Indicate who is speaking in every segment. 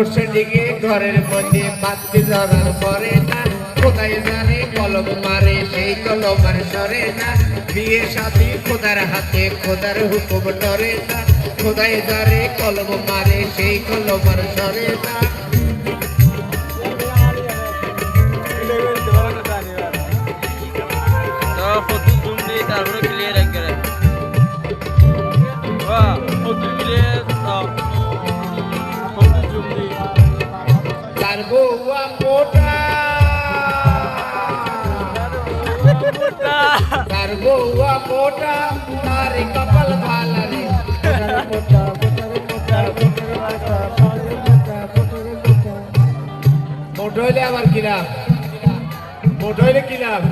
Speaker 1: বসে দিকে ঘরের মধ্যে বাতি ধরার পরে না কোথায় জানে কলম মারে সেই কলম আর সরে না বিয়ে সাথী খোদার হাতে খোদার হুকুম ডরে না কোথায় জানে কলম মারে সেই কলম আর সরে না
Speaker 2: তারপরে ক্লিয়ার একবারে ফটো ক্লিয়ার ফটো জুম দি
Speaker 1: তার বউয়া মোটা তার বউয়া মোটা তার কপাল ভালা রে মোটা হইলে আবার কিরাম মোটা হইলে কিরাম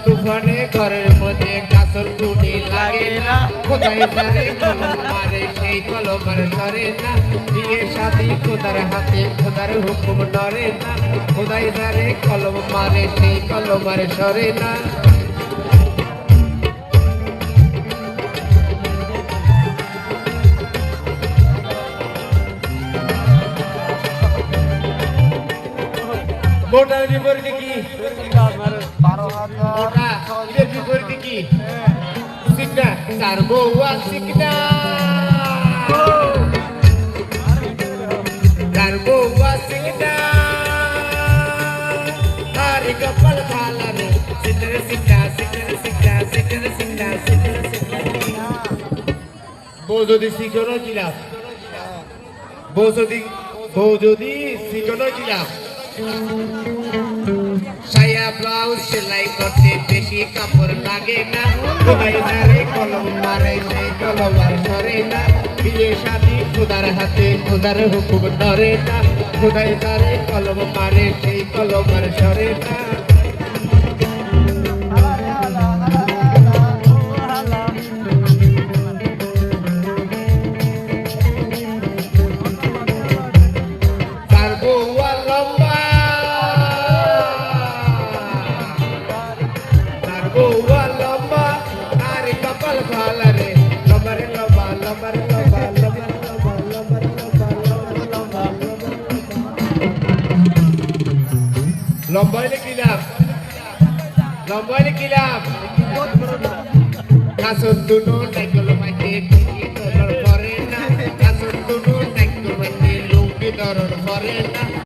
Speaker 1: তুফানে ঘরের মধ্যে কাসর টুটি লাগে না কোথায় জানে কলম মারে সেই কলম আর সরে না বিয়ে সাথী খোদার হাতে খোদার হুকুম ডরে না কোথায় জানে কলম মারে সেই কলম আর সরে না মোটার বিপরীতে কি মোটা এর বিপরীতে কি সিকনা তার বউয়া সিকনা তার বউয়া সিকনা তার কপাল ভালা রে সিকনা সিকনা সিকনা সিকনা সিকনা সিকনা সিকনা সিকনা বউ যদি শিখনো কি লাভ বউ যদি শিখনো কি লাভ সায়া ব্লাউজ সেলাই করতে বেশি কাপড় লাগে না কোথায় জানে কলম মারে সেই কলম আর সরে না বিয়ে সাথী খোদার হাতে খোদার হুকুম ধরে না কোথায় জানে কলম মারে সেই কলম আর সরে না তার বউয়া লম্বা বউয়া লম্বা আর কপাল ভালা রে লম্বার লম্বা লম্বার লম্বা লম্বার লম্বা লম্বার লম্বা হইলে কি লাভ লম্বা হইলে কি লাভ কাসর দুনো নাইকল মাইতে লুঙ্গি ধরন করে না কাসর দুনো নাইকল মাইতে লুঙ্গি ধরন করে না